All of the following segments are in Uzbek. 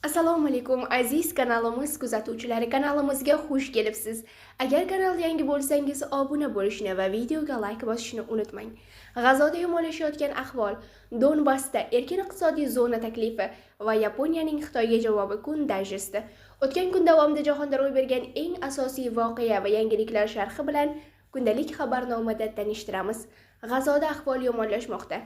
Assalomu alaykum aziz kanalimiz kuzatuvchilari, kanalimizga xush kelibsiz. Agar kanalga yangi bo'lsangiz obuna bo'lishni va videoga like bosishni unutmang. G'azoda yomonlashayotgan ahvol, Donbassda erkin iqtisodiy zona taklifi va Yaponiyaning Xitoyga javobi kun dayjesti. O'tgan kun davomida jahonda ro'y bergan eng asosiy voqea va yangiliklar sharhi bilan kundalik xabarnomada tanishtiramiz. G'azoda ahvol yomonlashmoqda.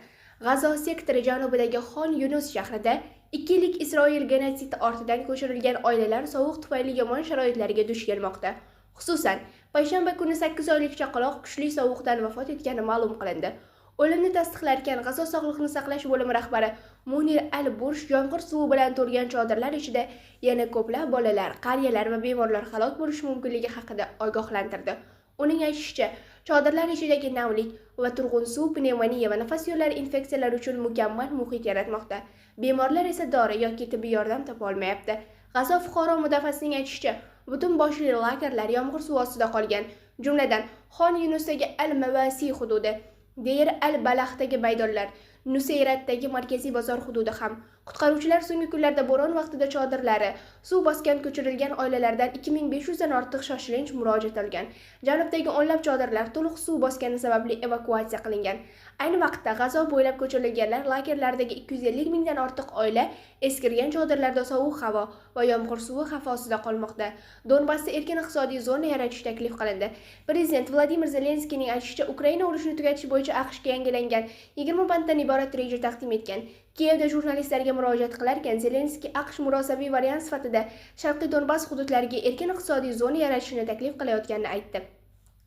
G'azo sektori janubidagi Xon Yunus shahrida 2 yillik Isroil genotsidi ortidan ko'chirilgan oilalar sovuq tufayli yomon sharoitlarga duch kelmoqda. Xususan, payshanba kuni 8 oylik chaqaloq kuchli sovuqdan vafot etgani ma'lum qilindi. O'limni tasdiqlarkan G'azo sog'liqni saqlash bo'limi rahbari Munir Al-Bursh yomg'ir suvi bilan to'lgan chodirlar ichida yana ko'plab bolalar, qariyalar va bemorlar halok bo'lishi mumkinligi haqida ogohlantirdi. Uning aytishicha, chodirlar ichidagi namlik va turg'un suv pnevmoniya va nafas yo'llari infeksiyalari uchun mukammal muhit yaratmoqda. Bemorlar esa dori yoki tibbiy yordam topa olmayapti. G'azo fuqaro mudofaasining aytishicha, butun boshli lagerlar yomg'ir suvi ostida qolgan, jumladan Xon Yunusdagi Al-Mavasi hududi, Deir al-Balaxdagi maydonlar, Nusayratdagi markaziy bozor hududi ham. Qutqaruvchilar so'nggi kunlarda bo'ron vaqtida chodirlari suv bosgan ko'chirilgan oilalardan 2500 dan ortiq shoshilinch murojaat olgan. Janubdagi o'nlab chodirlar to'liq suv bosgani sababli evakuatsiya qilingan. Ayni vaqtda G'azo bo'ylab ko'chirilganlar lagerlardagi 250 mingdan ortiq oila eskirgan chodirlarda sovuq havo va yomg'ir suvi xavfi ostida qolmoqda. Donbassda erkin iqtisodiy zona yaratish taklif qilindi. Prezident Vladimir Zelenskiyning aytishicha, Ukraina urushini tugatish bo'yicha AQShga yangilangan 20 banddan iborat reja taqdim etgan. Kiyevda jurnalistlarga murojaat qilarkan, Zelenskiy AQSh murosaviy variant sifatida Sharqiy Donbass hududlariga erkin iqtisodiy zona yaratishni taklif qilayotganini aytdi.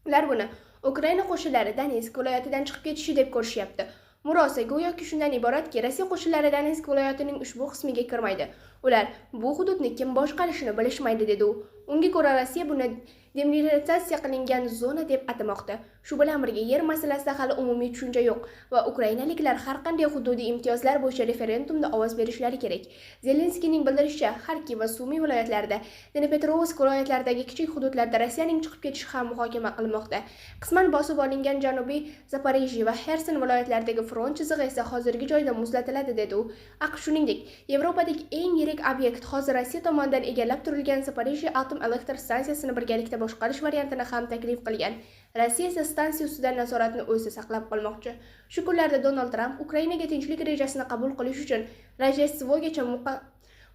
Ular buni Ukraina qo'shinlari Donetsk viloyatidan chiqib ketishi deb ko'rishyapti. Murosa go'yoki shundan iboratki, Rossiya qo'shinlari Donetsk viloyatining ushbu qismiga kirmaydi. Ular bu hududni kim boshqarishini bilishmaydi, dedi u. Unga ko'ra, Rossiya buni demilitarizatsiya qilingan zona deb atamoqda. Shu bilan birga yer masalasida hali umumiy tushuncha yo'q va ukrainaliklar har qanday hududiy imtiyozlar bo'yicha referendumda ovoz berishlari kerak. Zelenskiyning bildirishicha, Xarkiv va Sumi viloyatlarida, Dnepropetrovsk viloyatlaridagi kichik hududlarda Rossiyaning chiqib ketishi ham muhokama qilinmoqda. Qisman bosib olingan Janubiy Zaporojye va Xerson viloyatlaridagi front chizig'i esa hozirgi joyda muzlatiladi, dedi u. AQSh shuningdek, Yevropadagi eng yirik obyekt hozir Rossiya tomonidan egallab turilgan Zaporojye atom elektr stansiyasini birgalikda boshqarish variantini ham taklif qilgan. Rossiya esa stansiya ustidan nazoratni o'zi saqlab qolmoqchi. Shu kunlarda Donald Tramp Ukrainaga tinchlik rejasini qabul qilish uchun Rojdestvogacha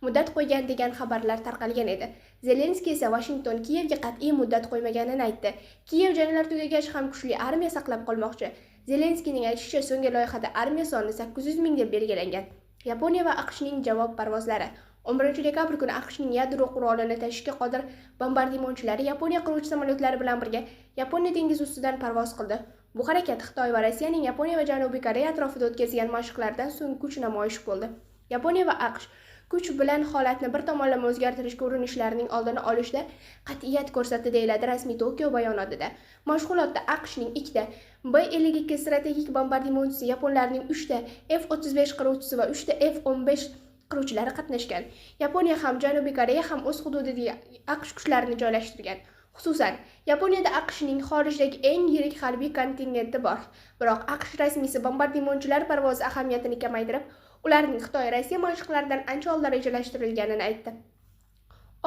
muddat qo'ygan degan xabarlar tarqalgan edi. Zelenskiy esa Washington Kiyevga qat'iy muddat qo'ymaganini aytdi. Kiyev janglar tugagach ham kuchli armiya saqlab qolmoqchi. Zelenskiyning aytishicha, so'nggi loyihada armiya soni 800 ming deb belgilangan. Yaponiya va AQShning javob parvozlari. 11 dekabr kuni AQShning yadro qurolini tashishga qodir bombardimonchilari Yaponiya qiruvchi samolyotlari bilan birga Yaponiya dengizi ustidan parvoz qildi. Bu harakat Xitoy va Rossiyaning Yaponiya va Janubiy Koreya atrofida o'tkazgan mashqlardan so'ng kuch namoyishi bo'ldi. Yaponiya va AQSh kuch bilan holatni bir tomonlama o'zgartirishga urinishlarining oldini olishda qat'iyat ko'rsatdi, deyiladi rasmiy Tokio bayonotida. Mashg'ulotda AQShning 2 ta B-52 strategik bombardimonchisi, yaponlarning 3 ta F-35 qiruvchisi va 3 ta F-15 qiruvchilari qatnashgan. Yaponiya ham Janubiy Koreya ham o'z hududiga AQSh kuchlarini joylashtirgan. Xususan, Yaponiyada AQShning xorijdagi eng yirik harbiy kontingenti bor. Biroq AQSh rasmiysi bombardimonchilar parvozi ahamiyatini kamaytirib, ularning Xitoy-Rossiya mashqlaridan ancha oldin rejalashtirilganini aytdi.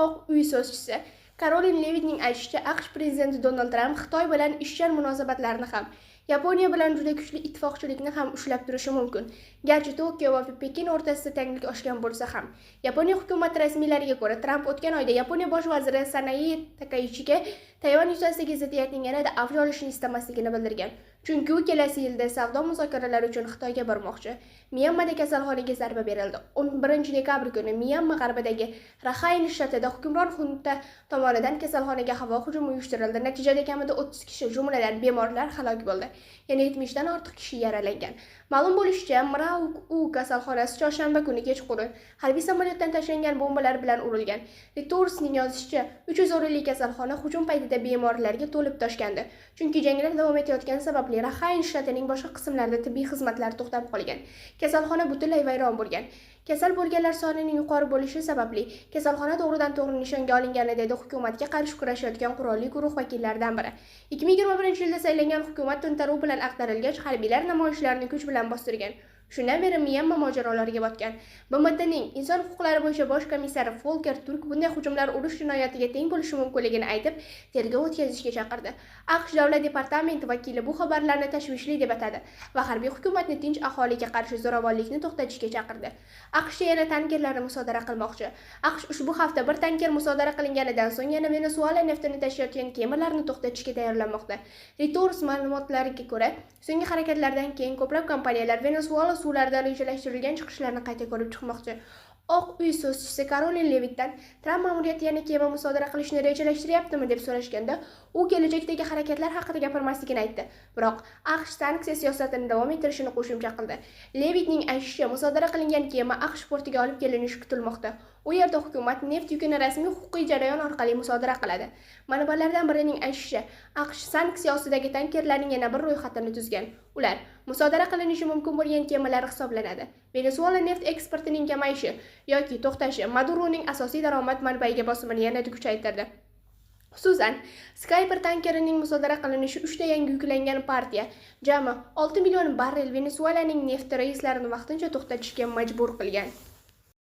Oq uy so'zchisi Caroline Levittning aytishicha, AQSh prezidenti Donald Tramp Xitoy bilan ishchan munosabatlarni ham, Yaponiya bilan juda kuchli ittifoqchilikni ham ushlab turishi mumkin. Garchi Tokio va Pekin o'rtasida tanglik oshgan bo'lsa ham. Yaponiya hukumati rasmiylariga ko'ra, Tramp o'tgan oyda Yaponiya bosh vaziri Sanae Takaichiga Tayvan yuzasidagi ziddiyatning yanada avj olishini istamasligini bildirgan. Chunki u kelasi yilda savdo muzokaralari uchun Xitoyga bormoqchi. Myanmada kasalxonaga zarba berildi. 11 dekabr kuni Myanma g'arbidagi Rakhine shtatida hukmron xunta tomonidan kasalxonaga havo hujumi uyushtirildi. Natijada kamida 30 kishi, jumladan bemorlar halok bo'ldi. Yana 70 dan ortiq kishi yaralangan. Ma'lum bo'lishicha, Mrau kasalxonasi chorshanba kuni kechqurun harbiy samolyotdan tashlangan bombalar bilan urilgan. Reuters'ning yozishicha, 300 o'rinli kasalxona hujum paytida bemorlarga to'lib toshgandi. Chunki janglar davom etayotgani sababli Rakhine shtatining boshqa qismlarida tibbiy xizmatlar to'xtab qolgan. Kasalxona butunlay vayron bo'lgan. Kasal bo'lganlar sonining yuqori bo'lishi sababli kasalxona to'g'ridan-to'g'ri nishonga olingan, dedi hukumatga qarshi kurashayotgan qurolli guruh vakillaridan biri. 2021-yilda saylangan hukumat to'ntaruv bilan ag'darilgach, harbiylar namoyishlarni kuch bilan bostirgan. Shundan beri Myanma mojarolariga botgan. BMTning inson huquqlari bo'yicha bosh komissari Volker Turk bunday hujumlar urush jinoyatiga teng bo'lishi mumkinligini aytib, tergov o'tkazishga chaqirdi. AQSh davlat departamenti vakili bu xabarlarni tashvishli deb atadi va harbiy hukumatni tinch aholiga qarshi zo'ravonlikni to'xtatishga chaqirdi. AQSh yana tankerlarni musodara qilmoqchi. AQSh ushbu hafta bir tanker musodara qilinganidan so'ng yana Venesuela neftini tashiyotgan kemalarni to'xtatishga tayyorlanmoqda. Reuters ma'lumotlariga ko'ra, so'nggi harakatlardan keyin ko'plab kompaniyalar Venesuela suvlaridan rejalashtirilgan chiqishlarni qayta ko'rib chiqmoqchi. Oq uy so'zchisi Karolin Levitdan Tramp ma'muriyati yana kema musodara qilishni rejalashtiryaptimi deb so'rashganda, u kelajakdagi harakatlar haqida gapirmasligini aytdi. Biroq AQSh sanksiya siyosatini davom ettirishini qo'shimcha qildi. Levitning aytishicha, musodara qilingan kema AQSh portiga olib kelinishi kutilmoqda. U yerda hukumat neft yukini rasmiy huquqiy jarayon orqali musodara qiladi. Manbalardan birining aytishicha, AQSh sanksiya ostidagi tankerlarning yana bir ro'yxatini tuzgan. Ular musodara qilinishi mumkin bo'lgan kemalar hisoblanadi. Venesuela neft eksportining kamayishi yoki to'xtashi Maduroning asosiy daromad manbaiga bosimini yanada kuchaytirdi. Xususan, Skyper tankerining musodara qilinishi 3 ta yangi yuklangan partiya jami 6 million barrel Venesuelaning nefti reislarini vaqtincha to'xtatishga majbur qilgan.